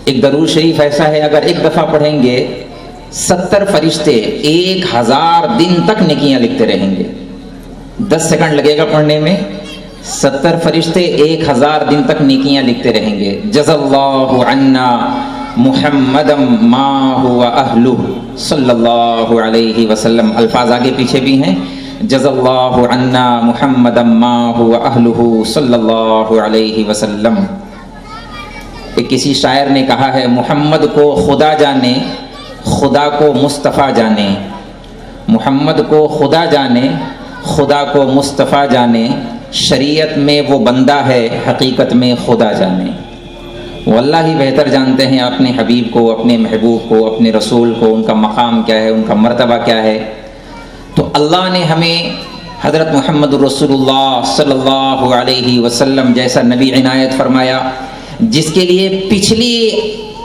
ایک درود شریف ایسا ہے اگر ایک دفعہ پڑھیں گے 70 فرشتے 1000 دن تک نیکیاں لکھتے رہیں گے. 10 سیکنڈ لگے گا پڑھنے میں، 70 فرشتے 1000 دن تک نیکیاں لکھتے رہیں گے. جزا اللہ عنا محمدم ما هو اہلہ صلی اللہ علیہ وسلم. الفاظ آگے پیچھے بھی ہیں. جزا اللہ عنا محمدم ما هو اہلہ صلی اللہ علیہ وسلم. ایک کسی شاعر نے کہا ہے محمد کو خدا جانے، خدا کو مصطفیٰ جانے. محمد کو خدا جانے، خدا کو مصطفیٰ جانے. شریعت میں وہ بندہ ہے، حقیقت میں خدا جانے. وہ اللہ ہی بہتر جانتے ہیں اپنے حبیب کو، اپنے محبوب کو، اپنے رسول کو، ان کا مقام کیا ہے، ان کا مرتبہ کیا ہے. تو اللہ نے ہمیں حضرت محمد رسول اللہ صلی اللہ علیہ وسلم جیسا نبی عنایت فرمایا، جس کے لیے پچھلی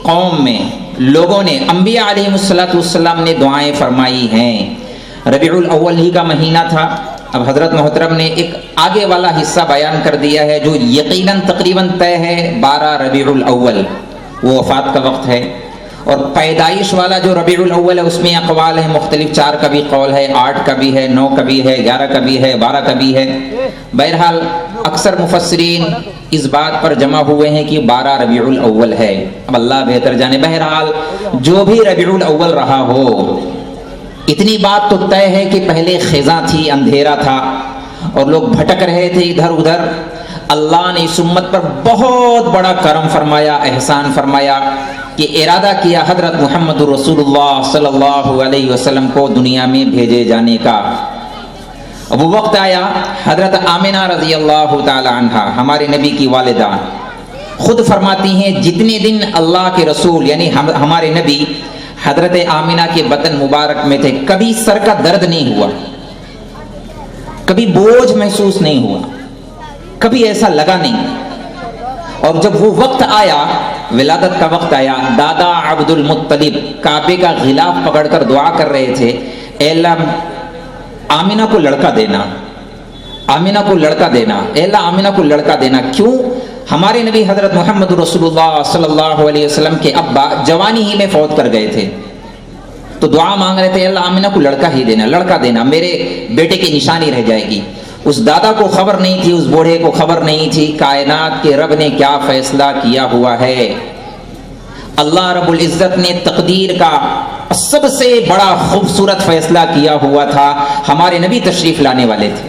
قوم میں لوگوں نے، انبیاء علیہ السلام نے دعائیں فرمائی ہیں. ربیع الاول ہی کا مہینہ تھا. اب حضرت محترم نے ایک آگے والا حصہ بیان کر دیا ہے جو یقیناً تقریباً طے ہے. 12 ربیع الاول وہ وفات کا وقت ہے، اور پیدائش والا جو ربیع الاول ہے اس میں اقوال ہیں مختلف. 4 کا بھی قول ہے، 8 کا بھی ہے، 9 کا بھی ہے، 11 کا بھی ہے، 12 کا بھی ہے. بہرحال اکثر مفسرین اس بات پر جمع ہوئے ہیں کہ 12 ربیع الاول ہے. اب اللہ بہتر جانے. بہرحال جو بھی ربیع الاول رہا ہو، اتنی بات تو طے ہے کہ پہلے خزاں تھی، اندھیرا تھا اور لوگ بھٹک رہے تھے ادھر ادھر. اللہ نے اس امت پر بہت بڑا کرم فرمایا، احسان فرمایا کہ ارادہ کیا حضرت محمد رسول اللہ صلی اللہ علیہ وسلم کو دنیا میں بھیجے جانے کا. اب وہ وقت آیا. حضرت آمنہ رضی اللہ تعالی عنہا ہمارے نبی کی والدہ خود فرماتی ہیں جتنے دن اللہ کے رسول یعنی ہمارے نبی حضرت آمنہ کے بطن مبارک میں تھے، کبھی سر کا درد نہیں ہوا، کبھی بوجھ محسوس نہیں ہوا، کبھی ایسا لگا نہیں. اور جب وہ وقت آیا، ولادت کا وقت آیا، دادا عبد المطلب کعبے کا غلاف پکڑ کر دعا کر رہے تھے، اے اللہ آمنہ کو لڑکا دینا، آمنہ کو لڑکا دینا، اے اللہ آمنہ کو لڑکا دینا. کیوں؟ ہمارے نبی حضرت محمد رسول اللہ صلی اللہ علیہ وسلم کے ابا جوانی ہی میں فوت کر گئے تھے، تو دعا مانگ رہے تھے اللہ آمنہ کو لڑکا ہی دینا، لڑکا دینا، میرے بیٹے کی نشانی رہ جائے گی. اس دادا کو خبر نہیں تھی، اس بوڑھے کو خبر نہیں تھی کائنات کے رب نے کیا فیصلہ کیا ہوا ہے. اللہ رب العزت نے تقدیر کا سب سے بڑا خوبصورت فیصلہ کیا ہوا تھا. ہمارے نبی تشریف لانے والے تھے.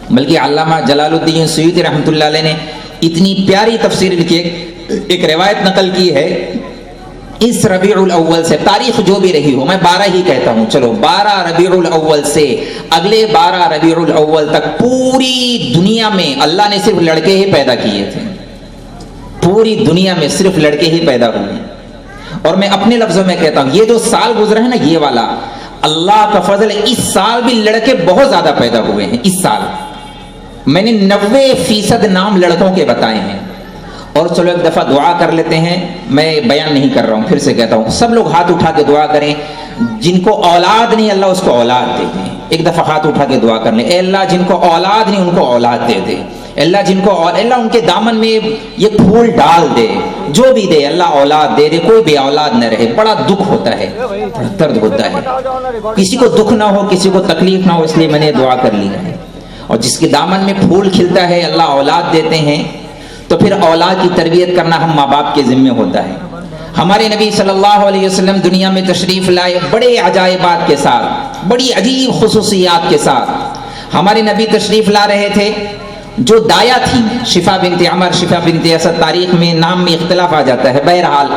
بلکہ علامہ جلال الدین سیوطی رحمۃ اللہ علیہ نے اتنی پیاری تفسیر لکھی، ایک روایت نقل کی ہے اس ربیع الاول سے، تاریخ جو بھی رہی ہو، میں 12 ہی کہتا ہوں، چلو 12 ربیع الاول سے اگلے 12 ربیع الاول تک پوری دنیا میں اللہ نے صرف لڑکے ہی پیدا کیے تھے. پوری دنیا میں صرف لڑکے ہی پیدا ہوئے. اور میں اپنے لفظوں میں کہتا ہوں، یہ جو سال گزرا ہے نا، یہ والا اللہ کا فضل ہے، اس سال بھی لڑکے بہت زیادہ پیدا ہوئے ہیں. اس سال میں نے 90% نام لڑکوں کے بتائے ہیں. اور چلو ایک دفعہ دعا کر لیتے ہیں، میں بیان نہیں کر رہا ہوں، پھر سے کہتا ہوں، سب لوگ ہاتھ اٹھا کے دعا کریں. جن کو اولاد نہیں اللہ اس کو اولاد دے دیں. ایک دفعہ ہاتھ اٹھا کے دعا کر لیں، اے اللہ جن کو اولاد نہیں ان کو اولاد دے دے. اللہ جن کو اللہ ان کے دامن میں یہ پھول ڈال دے، جو بھی دے اللہ اولاد دے دے. کوئی بھی اولاد نہ رہے، بڑا دکھ ہوتا ہے، بڑا درد ہوتا ہے. کسی کو دکھ نہ ہو، کسی کو تکلیف نہ ہو، اس لیے میں نے دعا کر لی ہے. اور جس کے دامن میں پھول کھلتا ہے اللہ اولاد دیتے ہیں، تو پھر اولاد کی تربیت کرنا ہم ماں باپ کے ذمہ ہوتا ہے. ہمارے نبی صلی اللہ علیہ وسلم دنیا میں تشریف لائے بڑے عجائبات کے ساتھ، بڑی عجیب خصوصیات کے ساتھ. ہمارے نبی تشریف لا رہے تھے. جو دایا تھی شفا بنت عمر، شفا بنت اسد، تاریخ میں نام میں اختلاف آ جاتا ہے. بہرحال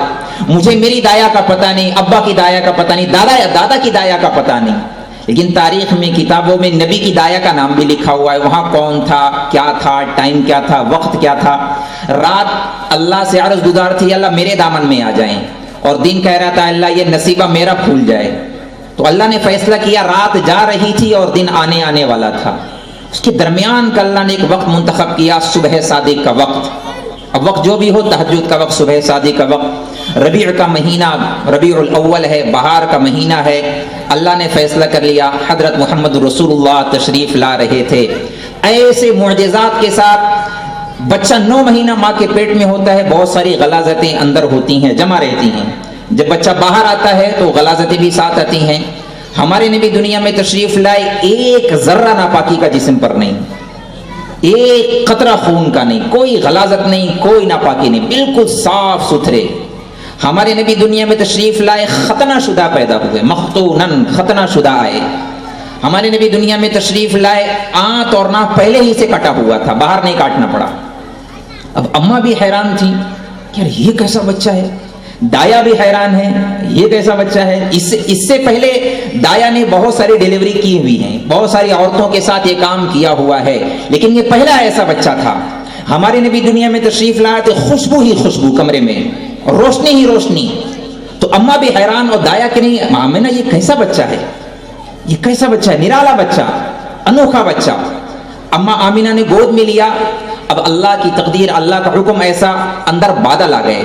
مجھے میری دایا کا پتہ نہیں، ابا کی دایا کا پتہ نہیں، دادا کی دایا کا پتہ نہیں، لیکن تاریخ میں کتابوں میں نبی کی دایا کا نام بھی لکھا ہوا ہے. وہاں کون تھا، کیا تھا، ٹائم کیا تھا، وقت کیا تھا. رات اللہ سے عرض گزار تھی اللہ میرے دامن میں آ جائیں، اور دن کہہ رہا تھا اللہ یہ نصیبہ میرا پھول جائے. تو اللہ نے فیصلہ کیا، رات جا رہی تھی اور دن آنے والا تھا. اس کے درمیان کا اللہ نے ایک وقت منتخب کیا، صبح صادق کا وقت. اب وقت جو بھی ہو، تہجد کا وقت، صبح صادق کا وقت. ربیع کا مہینہ ربیع الاول ہے، بہار کا مہینہ ہے. اللہ نے فیصلہ کر لیا حضرت محمد رسول اللہ تشریف لا رہے تھے. ایسے معجزات کے ساتھ بچہ 9 مہینہ ماں کے پیٹ میں ہوتا ہے، بہت ساری غلاظتیں اندر ہوتی ہیں، جمع رہتی ہیں. جب بچہ باہر آتا ہے تو غلاظتیں بھی ساتھ آتی ہیں. ہمارے نبی دنیا میں تشریف لائے، ایک ذرہ ناپاکی کا جسم پر نہیں، ایک قطرہ خون کا نہیں، کوئی غلاظت نہیں، کوئی ناپاکی نہیں، بالکل صاف ستھرے. ہمارے نبی دنیا میں تشریف لائے، ختنہ شدہ پیدا ہوئے، مختونن، ختنہ شدہ آئے. ہمارے نبی دنیا میں تشریف لائے، آنت اور ناک پہلے ہی سے کٹا ہوا تھا، باہر نہیں کاٹنا پڑا. اب اماں بھی حیران تھی کہ یار یہ کیسا بچہ ہے، دایا بھی حیران ہے یہ کیسا بچہ ہے. اس سے پہلے دایا نے بہت ساری ڈیلیوری کی ہوئی ہیں، بہت ساری عورتوں کے ساتھ یہ کام کیا ہوا ہے، لیکن یہ پہلا ایسا بچہ تھا. ہمارے نبی دنیا میں تشریف لائے تو خوشبو ہی خوشبو کمرے میں، روشنی ہی روشنی. تو اماں بھی حیران اور دایا کہ نہیں آمنہ یہ کیسا بچہ ہے، یہ کیسا بچہ ہے، نرالا بچہ، انوکھا بچہ. اماں آمینہ نے گود میں لیا. اب اللہ کی تقدیر، اللہ کا حکم ایسا، اندر بادل آ گئے.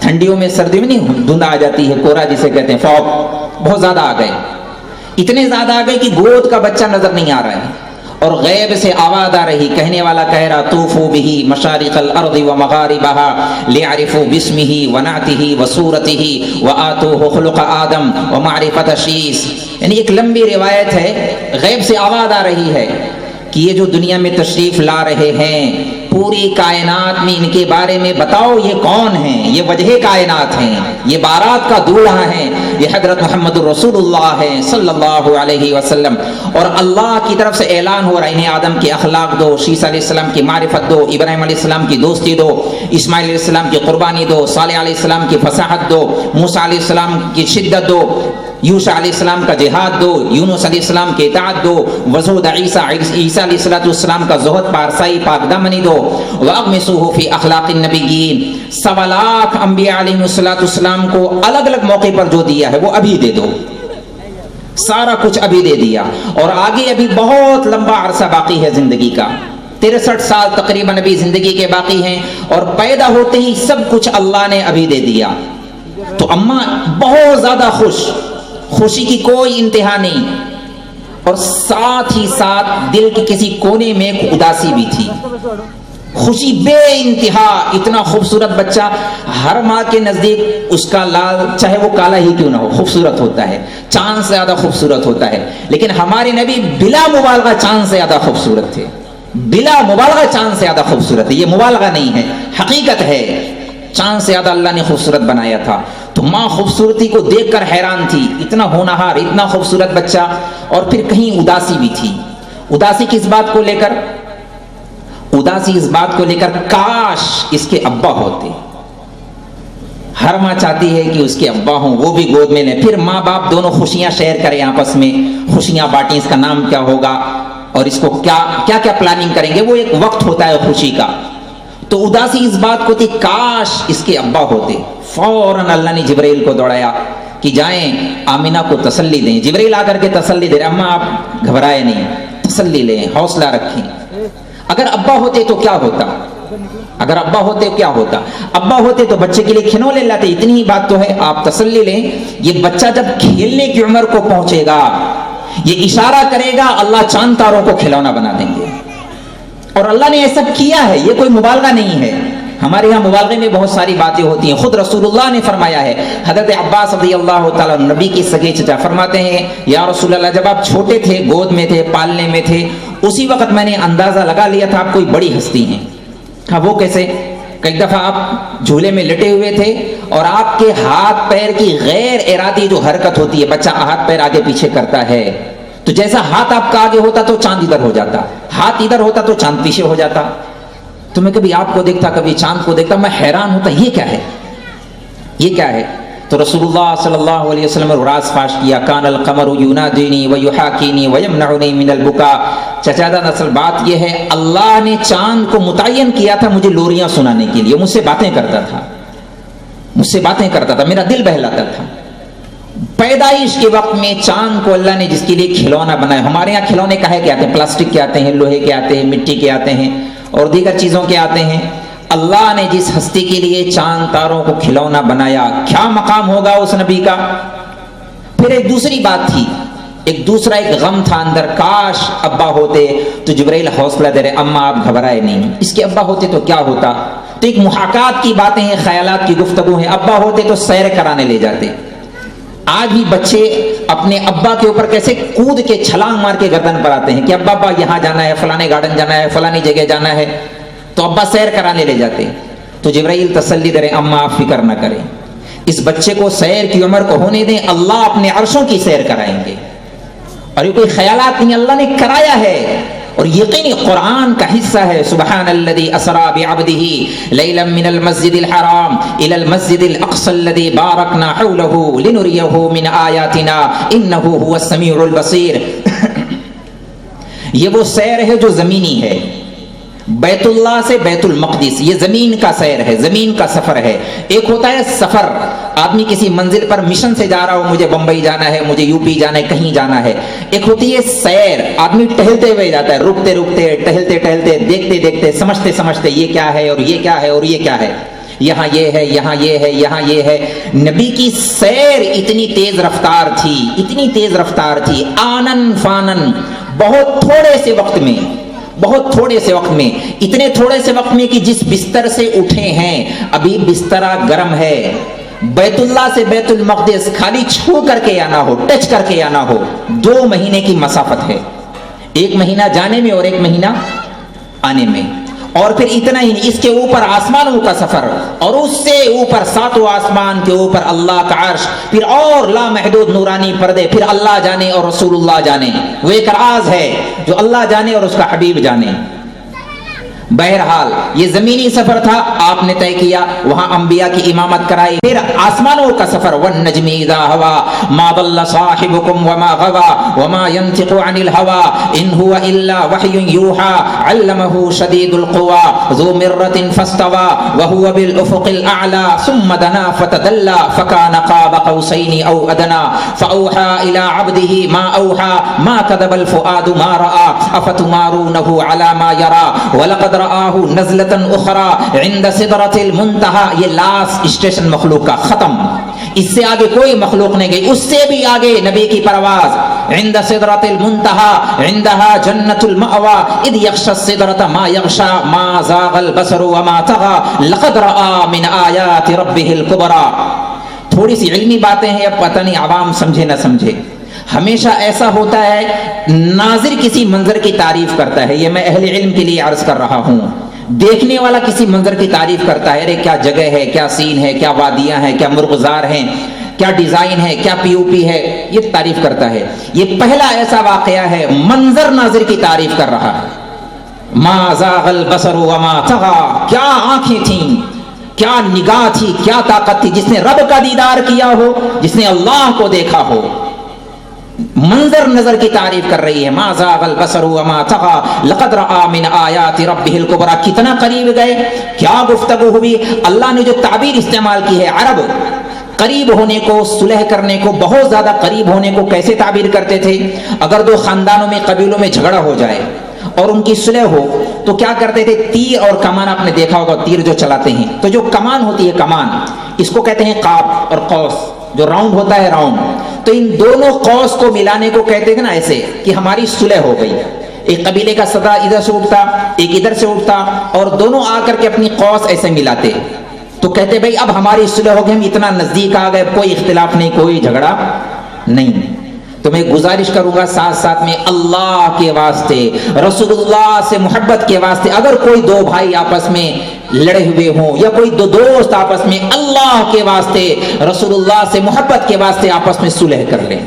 ٹھنڈیوں میں سردیوں میں نہیں دھند آ جاتی ہے، کورا جسے کہتے ہیں، فوگ بہت زیادہ آ گئے. اتنے زیادہ آ گئے کہ گود کا بچہ نظر نہیں آ رہا ہے، اور غیب سے آواز آ رہی، کہنے والا کہہ رہا طوفوا بہ مشارق الارض ومغاربها لیعرفوا باسمہ ونعتہ وصورتہ وآتوہ خلق آدم ومعرفۃ شیس. یعنی ایک لمبی روایت ہے، غیب سے آواز آ رہی ہے کہ یہ جو دنیا میں تشریف لا رہے ہیں، پوری کائنات میں ان کے بارے میں بتاؤ یہ کون ہیں، یہ وجہ کائنات ہیں، یہ بارات کا دولہا ہیں، یہ حضرت محمد رسول اللہ ہے صلی اللہ علیہ وسلم. اور اللہ کی طرف سے اعلان ہو رہا ہے انہیں آدم کے اخلاق دو، شیس علیہ السلام کی معرفت دو، ابراہیم علیہ السلام کی دوستی دو، اسماعیل علیہ السلام کی قربانی دو، صالح علیہ السلام کی فصاحت دو، موسیٰ علیہ السلام کی شدت دو، یوشع علیہ السلام کا جہاد دو، یونس علیہ السلام کی اطاعت دو، وزود عیسیٰ علیہ السلام کا زہد پارسائی پاک دامنی دو، واغمسوہ فی اخلاق النبیین. 1.25 لاکھ انبیاء علیہ السلام کو الگ الگ موقع پر جو دیا ہے وہ ابھی دے دو، سارا کچھ ابھی دے دیا. اور آگے ابھی بہت لمبا عرصہ باقی ہے زندگی کا، 63 سال تقریباً ابھی زندگی کے باقی ہیں، اور پیدا ہوتے ہی سب کچھ اللہ نے ابھی دے دیا. تو اماں بہت زیادہ خوشی کی کوئی انتہا نہیں، اور ساتھ ہی ساتھ دل کے کسی کونے میں ایک اداسی بھی تھی، خوشی بے انتہا. اتنا خوبصورت بچہ، ہر ماں کے نزدیک اس کا لال چاہے وہ کالا ہی کیوں نہ ہو خوبصورت ہوتا ہے، چاند سے زیادہ خوبصورت ہوتا ہے. لیکن ہمارے نبی بلا مبالغہ چاند سے زیادہ خوبصورت تھے، بلا مبالغہ چاند سے زیادہ خوبصورت ہے. یہ مبالغہ نہیں ہے، حقیقت ہے، چاند سے زیادہ اللہ نے خوبصورت بنایا تھا. تو ماں خوبصورتی کو دیکھ کر حیران تھی، اتنا ہونہار، اتنا خوبصورت بچہ. اور پھر کہیں اداسی بھی تھی. اداسی کس بات کو لے کر؟ اداسی اس بات کو لے کر کاش اس کے ابا ہوتے. ہر ماں چاہتی ہے کہ اس کے ابا ہوں، وہ بھی گود میں لیں، پھر ماں باپ دونوں خوشیاں شیئر کریں، آپس میں خوشیاں بانٹیں، اس کا نام کیا ہوگا اور اس کو کیا کیا پلاننگ کریں گے. وہ ایک وقت ہوتا ہے خوشی کا. تو اداسی اس بات کو تھی کاش اس کے ابا ہوتے. فوراً اللہ نے جبرائیل کو دوڑایا کہ جائیں آمینہ کو تسلی دیں. جبرائیل آ کر کے تسلی دے رہے، اماں آپ گھبرائے نہیں، تسلی لیں، حوصلہ رکھیں. اگر ابا ہوتے تو کیا ہوتا؟ اگر ابا ہوتے کیا ہوتا؟ ابا ہوتے تو بچے کے لیے کھلونے لاتے. اتنی ہی بات تو ہے، آپ تسلی لیں. یہ بچہ جب کھیلنے کی عمر کو پہنچے گا، یہ اشارہ کرے گا، اللہ چاند تاروں کو کھلونا بنا دیں گے. اور اللہ نے ایسا کیا ہے، یہ کوئی مبالغہ نہیں ہے. ہمارے یہاں مبالغے میں بہت ساری باتیں ہوتی ہیں. خود رسول اللہ نے فرمایا ہے، حضرت عباس رضی اللہ تعالیٰ نبی کے سگے چچا فرماتے ہیں، یا رسول اللہ جب آپ چھوٹے تھے، گود میں تھے، پالنے میں تھے، اسی وقت میں نے اندازہ لگا لیا تھا آپ کوئی بڑی ہستی ہیں. کہا وہ کیسے؟ کئی دفعہ آپ جھولے میں لٹے ہوئے تھے اور آپ کے ہاتھ پیر کی غیر ارادی جو حرکت ہوتی ہے، بچہ ہاتھ پیر آگے پیچھے کرتا ہے، تو جیسا ہاتھ آپ کا آگے ہوتا تو چاند ادھر ہو جاتا، ہاتھ ادھر ہوتا تو چاند پیچھے ہو جاتا. تو میں کبھی آپ کو دیکھتا، کبھی چاند کو دیکھتا، میں حیران ہوتا یہ کیا ہے، یہ کیا ہے. تو رسول اللہ صلی اللہ علیہ وسلم نے راز فاش کیا، کان القمر ینادینی ویحاکینی ویمنعنی من البکا. چچادہ نسل بات یہ ہے، اللہ نے چاند کو متعین کیا تھا مجھے لوریاں سنانے کے لیے، مجھ سے باتیں کرتا تھا، مجھ سے باتیں کرتا تھا، میرا دل بہلاتا تھا. پیدائش کے وقت میں چاند کو اللہ نے جس کے لیے کھلونا بنایا. ہمارے یہاں کھلونے کہے کے آتے ہیں، پلاسٹک کے آتے ہیں، لوہے کے آتے ہیں، مٹی کے آتے ہیں اور دیگر چیزوں کے آتے ہیں. اللہ نے جس ہستی کے لیے چاند تاروں کو کھلونا بنایا، کیا مقام ہوگا اس نبی کا. پھر ایک دوسری بات تھی ایک دوسرا ایک غم تھا اندر، کاش ابا ہوتے تو جبرائیل حوصلہ دے رہے، اما آپ گھبرائے نہیں، اس کے ابا ہوتے تو کیا ہوتا. تو ایک محاکات کی باتیں ہیں، خیالات کی گفتگو ہے. ابا ہوتے تو سیر کرانے لے جاتے. آج بھی بچے اپنے ابا کے اوپر کیسے کود کے چھلانگ مار کے گردن پر آتے ہیں کہ ابا ابا یہاں جانا ہے، فلانے گارڈن جانا ہے، فلانی جگہ جانا ہے، تو ابا سیر کرانے لے جاتے. تو جبرائیل تسلی دے رہے، اما آپ فکر نہ کریں، اس بچے کو سیر کی عمر کو ہونے دیں، اللہ اپنے عرشوں کی سیر کرائیں گے. اور یہ کوئی خیالات نہیں، اللہ نے کرایا ہے اور یقینی قرآن کا حصہ ہے. سبحان الذی اسری بعبدہ لیلا من المسجد الحرام الی المسجد الاقصی الذی بارکنا حولہ لنریہ من آیاتنا انہ هو السمیع البصیر. یہ وہ سیر ہے جو زمینی ہے، بیت اللہ سے بیت المقدس، یہ زمین کا سیر ہے، زمین کا سفر ہے. ایک ہوتا ہے سفر، آدمی کسی منزل پر مشن سے جا رہا ہو، مجھے بمبئی جانا ہے، مجھے یو پی جانا ہے، کہیں جانا ہے. ایک ہوتی ہے سیر، آدمی ٹہلتے ہوئے جاتا ہے، رکتے رکتے، ٹہلتے ٹہلتے، دیکھتے دیکھتے، سمجھتے سمجھتے، یہ کیا ہے اور یہ کیا ہے اور یہ کیا ہے، یہاں یہ ہے، یہاں یہ ہے، یہاں یہ ہے. نبی کی سیر اتنی تیز رفتار تھی، اتنی تیز رفتار تھی، آنن فانن، بہت تھوڑے سے وقت میں، بہت تھوڑے سے وقت میں، اتنے تھوڑے سے وقت میں کہ جس بستر سے اٹھے ہیں ابھی بسترا گرم ہے. بیت اللہ سے بیت المقدس خالی چھو کر کے آنا ہو، ٹچ کر کے آنا ہو، 2 مہینے کی مسافت ہے، 1 مہینہ جانے میں اور 1 مہینہ آنے میں. اور پھر اتنا ہی نہیں، اس کے اوپر آسمانوں کا سفر، اور اس سے اوپر 7 آسمان کے اوپر اللہ کا عرش، پھر اور لامحدود نورانی پردے، پھر اللہ جانے اور رسول اللہ جانے. وہ ایک راز ہے جو اللہ جانے اور اس کا حبیب جانے. بہرحال یہ زمینی سفر تھا، آپ نے طے کیا، وہاں انبیاء کی امامت کرائی. پھر آسمانوں کا سفر، والنجم اذا هوى ما ضل صاحبكم وما غوى وما ينطق عن الهوى ان هو الا وحي يوحى علمه شديد القوى ذو مرة فاستوى وهو بالافق الاعلى ثم دنا فتدلى فكان قاب قوسين او ادنى فاوحى الى عبده ما اوحى ما كذب الفؤاد ما راى افتمارونه على ما يرى ولقد رآہ نزلۃ اخری عند سدرۃ المنتہی. یہ لاسٹ اسٹیشن مخلوق کا ختم، اس سے آگے کوئی مخلوق نہیں گئی، اس سے بھی آگے نبی کی پرواز. عند سدرۃ المنتہی عندها جنۃ المأوی اذ یغشی السدرۃ ما یغشی ما زاغ البصر وما طغی لقد رآ من آیات ربہ الکبریٰ. تھوڑی سی علمی باتیں ہیں، اب پتہ نہیں عوام سمجھے نہ سمجھے. ہمیشہ ایسا ہوتا ہے، ناظر کسی منظر کی تعریف کرتا ہے، یہ میں اہل علم کے لیے عرض کر رہا ہوں، دیکھنے والا کسی منظر کی تعریف کرتا ہے، ارے کیا جگہ ہے، کیا سین ہے، کیا وادیاں ہیں، کیا مرغزار ہیں، کیا ڈیزائن ہے، کیا پی او پی ہے، یہ تعریف کرتا ہے. یہ پہلا ایسا واقعہ ہے، منظر ناظر کی تعریف کر رہا ہے. ما زاغ البصر وما طغى، کیا آنکھیں تھیں، کیا نگاہ تھی، کیا طاقت تھی، جس نے رب کا دیدار کیا ہو، جس نے اللہ کو دیکھا ہو. منظر نظر کی تعریف کر رہی ہے. ما زاغ البصر وما طغى لقد رأى من آیات ربہ الکبریٰ. کتنا قریب گئے، کیا گفتگو ہوئی. اللہ نے جو تعبیر استعمال کی ہے، عرب قریب ہونے کو، صلح کرنے کو، بہت زیادہ قریب ہونے کو کیسے تعبیر کرتے تھے؟ اگر 2 خاندانوں میں، قبیلوں میں جھگڑا ہو جائے اور ان کی صلح ہو تو کیا کرتے تھے؟ تیر اور کمان، آپ نے دیکھا ہوگا تیر جو چلاتے ہیں، تو جو کمان ہوتی ہے، کمان اس کو کہتے ہیں قاب، اور قوس جو راؤنڈ ہوتا ہے، راؤنڈ. تو ان دونوں قوس کو ملانے کو کہتے تھے نا ایسے کہ ہماری صلح ہو گئی. ایک قبیلے کا صدر ادھر سے اٹھتا، ایک ادھر سے اٹھتا، اور دونوں آ کر کے اپنی قوس ایسے ملاتے، تو کہتے بھائی اب ہماری صلح ہو گئی، ہم اتنا نزدیک آ گئے، کوئی اختلاف نہیں، کوئی جھگڑا نہیں. تو میں گزارش کروں گا ساتھ ساتھ میں، اللہ کے واسطے، رسول اللہ سے محبت کے واسطے، اگر کوئی 2 بھائی آپس میں لڑے ہوئے ہوں یا کوئی 2 دوست آپس میں، اللہ کے واسطے، رسول اللہ سے محبت کے واسطے آپس میں صلح کر لیں،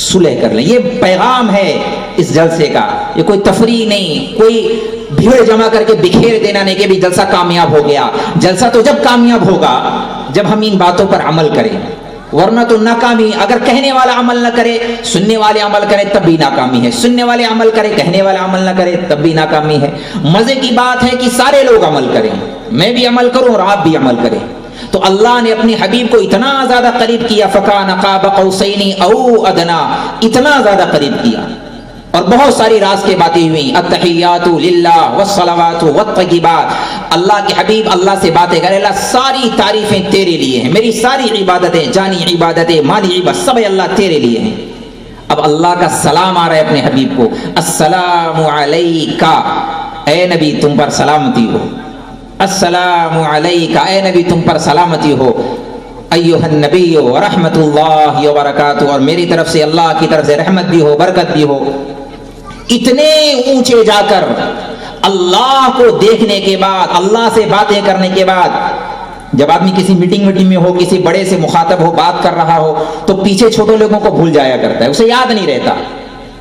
صلح کر لیں. یہ پیغام ہے اس جلسے کا، یہ کوئی تفریح نہیں، کوئی بھیڑ جمع کر کے بکھیر دینا نہیں کہ بھی جلسہ کامیاب ہو گیا. جلسہ تو جب کامیاب ہوگا جب ہم ان باتوں پر عمل کریں، ورنہ تو ناکامی. اگر کہنے والا عمل نہ کرے، سننے والے عمل کرے، تب بھی ناکامی ہے. سننے والے عمل کرے، کہنے والا عمل نہ کرے، تب بھی ناکامی ہے. مزے کی بات ہے کہ سارے لوگ عمل کریں، میں بھی عمل کروں اور آپ بھی عمل کریں. تو اللہ نے اپنی حبیب کو اتنا زیادہ قریب کیا، فکان قاب قوسین او ادنا، اتنا زیادہ قریب کیا. اور بہت ساری راز کے باتیں ہوئیں، التحیات للہ والصلوات والطیبات. اللہ کے حبیب اللہ سے باتیں کرے، اللہ ساری تعریفیں تیرے لیے ہیں، میری ساری عبادتیں، جانی عبادتیں، مالی عبادت، سب اللہ تیرے لیے ہیں. اب اللہ کا سلام آ رہا ہے اپنے حبیب کو، السلام علیکا، اے نبی تم پر سلامتی ہو، السلام علیکا، اے نبی تم پر سلامتی ہو، ایھا النبی ورحمۃ اللہ وبرکاتہ، اور میری طرف سے اللہ کی طرف سے رحمت بھی ہو، برکت بھی ہو۔ اتنے اونچے جا کر اللہ کو دیکھنے کے بعد، اللہ سے باتیں کرنے کے بعد، جب آدمی کسی میٹنگ میں ہو، کسی بڑے سے مخاطب ہو، بات کر رہا ہو تو پیچھے چھوٹے لوگوں کو بھول جایا کرتا ہے، اسے یاد نہیں رہتا،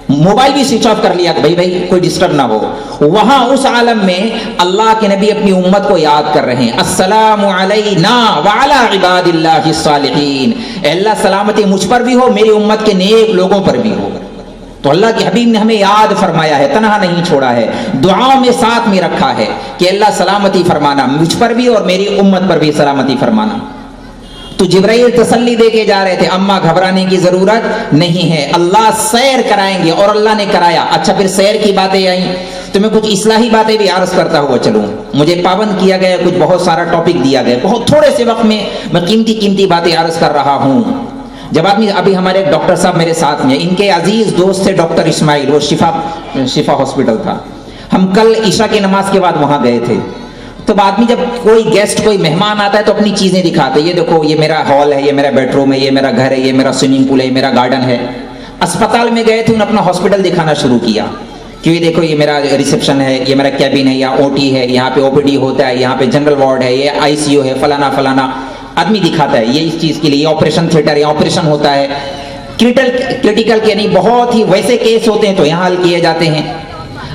موبائل بھی سوئچ آف کر لیا کہ بھائی کوئی ڈسٹرب نہ ہو۔ وہاں اس عالم میں اللہ کے نبی اپنی امت کو یاد کر رہے ہیں، السلام علینا وعلی عباد اللہ الصالحین، اے اللہ سلامتی مجھ پر بھی ہو، میری امت کے نیک لوگوں پر بھی ہو۔ تو اللہ کے حبیب نے ہمیں یاد فرمایا ہے، تنہا نہیں چھوڑا ہے، دعا میں ساتھ میں رکھا ہے کہ اللہ سلامتی فرمانا مجھ پر بھی اور میری امت پر بھی سلامتی فرمانا۔ تو جبرائیل تسلی دے کے جا رہے تھے، اماں گھبرانے کی ضرورت نہیں ہے، اللہ سیر کرائیں گے، اور اللہ نے کرایا۔ اچھا پھر سیر کی باتیں آئیں تو میں کچھ اصلاحی باتیں بھی عرض کرتا ہوا چلوں، مجھے پابند کیا گیا، کچھ بہت سارا ٹاپک دیا گیا، بہت تھوڑے سے وقت میں قیمتی باتیں عرض کر رہا ہوں۔ جب آدمی، ابھی ہمارے ایک ڈاکٹر صاحب میرے ساتھ میں، ان کے عزیز دوست تھے ڈاکٹر اسماعیل، وہ شفا ہاسپٹل تھا، ہم کل عشاء کی نماز کے بعد وہاں گئے تھے۔ تو آدمی جب کوئی گیسٹ کوئی مہمان آتا ہے تو اپنی چیزیں دکھاتے، یہ دیکھو یہ میرا ہال ہے، یہ میرا بیڈ روم ہے، یہ میرا گھر ہے، یہ میرا سوئمنگ پول ہے، یہ میرا گارڈن ہے۔ اسپتال میں گئے تھے، انہوں نے اپنا ہاسپٹل دکھانا شروع کیا کہ یہ دیکھو یہ میرا ریسیپشن ہے، یہ میرا کیبن ہے، یا او ٹی ہے، یہاں پہ او پی ڈی ہوتا ہے، یہاں پہ جنرل وارڈ ہے، یہ آئی سی یو ہے، فلانا فلانا آدمی دکھاتا ہے، یہ اس چیز کے لیے، یہ آپریشن تھیٹر، یہ آپریشن ہوتا ہے، کریٹیکل کے نہیں بہت ہی ویسے کیس ہوتے ہیں تو یہاں حل کیے جاتے ہیں۔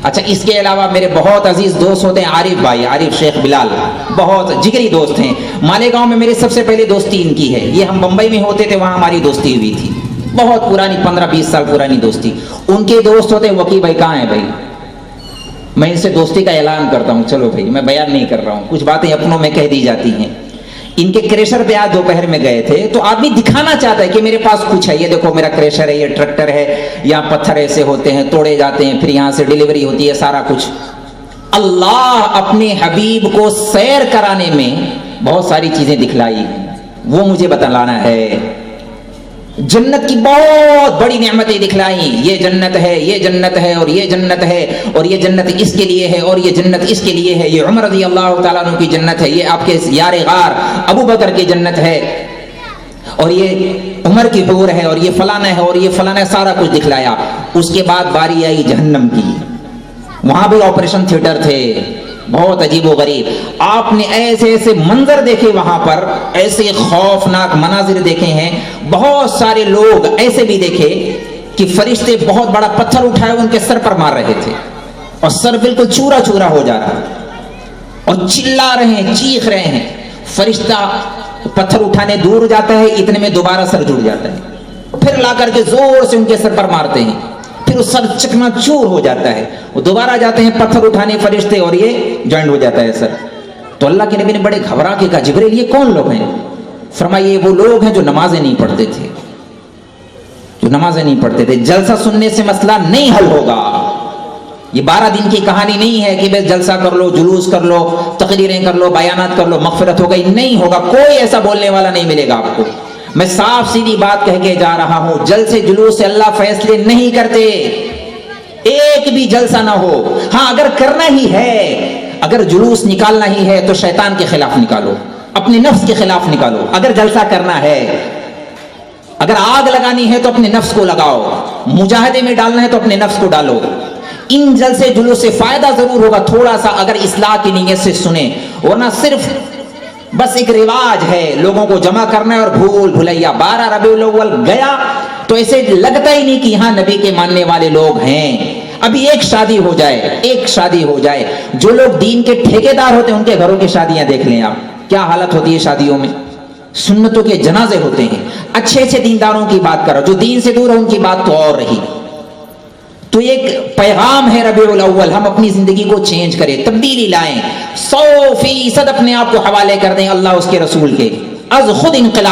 اچھا اس کے علاوہ میرے بہت عزیز دوست ہوتے ہیں، عارف بھائی، عارف شیخ بلال، بہت جگری دوست ہیں، مالیگاؤں میں میری سب سے پہلی دوستی ان کی ہے، یہ ہم بمبئی میں ہوتے تھے، وہاں ہماری دوستی ہوئی تھی، بہت پرانی 15-20 سال پرانی دوستی۔ ان کے دوست ہوتے ہیں، وکی بھائی کہاں ہیں بھائی؟ میں ان سے دوستی کا اعلان کرتا ہوں، چلو بھائی میں بیان نہیں کر رہا ہوں، کچھ باتیں اپنوں میں کہہ دی جاتی ہیں۔ ان کے کریشر پہ آج دوپہر میں گئے تھے تو آدمی دکھانا چاہتا ہے کہ میرے پاس کچھ ہے، یہ دیکھو میرا کریشر ہے، یہ ٹریکٹر ہے، یہاں پتھر ایسے ہوتے ہیں، توڑے جاتے ہیں، پھر یہاں سے ڈیلیوری ہوتی ہے، سارا کچھ۔ اللہ اپنے حبیب کو سیر کرانے میں بہت ساری چیزیں دکھلائی، وہ مجھے بتلانا ہے۔ جنت کی بہت بڑی نعمتیں دکھلائیں، یہ جنت ہے، یہ جنت ہے، اور یہ جنت ہے، اور یہ جنت اس کے لیے ہے، اور یہ جنت اس کے لیے ہے، یہ عمر رضی اللہ تعالیٰ عنہ کی جنت ہے، یہ آپ کے یار غار ابو بکر کی جنت ہے، اور یہ عمر کی حور ہے، اور یہ فلانا ہے، اور یہ فلانا ہے، سارا کچھ دکھلایا۔ اس کے بعد باری آئی جہنم کی، وہاں بھی آپریشن تھیٹر تھے، بہت عجیب و غریب، آپ نے ایسے ایسے منظر دیکھے، وہاں پر ایسے خوفناک مناظر دیکھے ہیں، بہت سارے لوگ ایسے بھی دیکھے کہ فرشتے بہت بڑا پتھر اٹھائے ان کے سر پر مار رہے تھے، اور سر بالکل چورا چورا ہو جا رہا، اور چلا رہے ہیں، چیخ رہے ہیں، فرشتہ پتھر اٹھانے دور جاتا ہے، اتنے میں دوبارہ سر جڑ جاتا ہے، پھر لا کر کے زور سے ان کے سر پر مارتے ہیں، پھر اس سر چکنا چور ہو جاتا ہے، وہ دوبارہ جاتے ہیں پتھر اٹھانے فرشتے، اور یہ جوائنٹ ہو جاتا ہے سر۔ تو اللہ کے نبی نے بڑے گھبرا کے کہا، جبرائیل یہ کون لوگ ہیں؟ فرمایا یہ وہ لوگ ہیں جو نمازیں نہیں پڑھتے تھے، جو نمازیں نہیں پڑھتے تھے۔ جلسہ سننے سے مسئلہ نہیں حل ہوگا، یہ 12 دن کی کہانی نہیں ہے کہ بس جلسہ کر لو، جلوس کر لو، تقریریں کر لو، بیانات کر لو، مغفرت ہو گئی، نہیں ہوگا، کوئی ایسا بولنے والا نہیں ملے گا آپ کو۔ میں صاف سیدھی بات کہہ کے جا رہا ہوں، جلسے جلوس سے اللہ فیصلے نہیں کرتے، ایک بھی جلسہ نہ ہو۔ ہاں اگر کرنا ہی ہے، اگر جلوس نکالنا ہی ہے تو شیطان کے خلاف نکالو، اپنے نفس کے خلاف نکالو۔ اگر جلسہ کرنا ہے، اگر آگ لگانی ہے تو اپنے نفس کو لگاؤ، مجاہدے میں ڈالنا ہے تو اپنے نفس کو ڈالو۔ ان جلسے جلوس سے فائدہ ضرور ہوگا تھوڑا سا، اگر اصلاح کی نیت سے سنیں، ورنہ صرف بس ایک رواج ہے، لوگوں کو جمع کرنا ہے اور بھول بھلیا 12 ربیع الاول گیا تو ایسے لگتا ہی نہیں کہ یہاں نبی کے ماننے والے لوگ ہیں۔ ابھی ایک شادی ہو جائے، ایک شادی ہو جائے، جو لوگ دین کے ٹھیکیدار ہوتے ہیں ان کے گھروں کی شادیاں دیکھ لیں آپ، کیا حالت ہوتی ہے شادیوں میں، سنتوں کے جنازے ہوتے ہیں۔ اچھے اچھے دینداروں کی بات کرو، جو دین سے دور ہے ان کی بات تو اور رہی۔ تو ایک پیغام ہے ربیع الاول، ہم اپنی زندگی کو چینج کریں، تبدیلی لائیں، 100% اپنے آپ کو حوالے کر دیں اللہ اس کے رسول کے، از خود انقلاب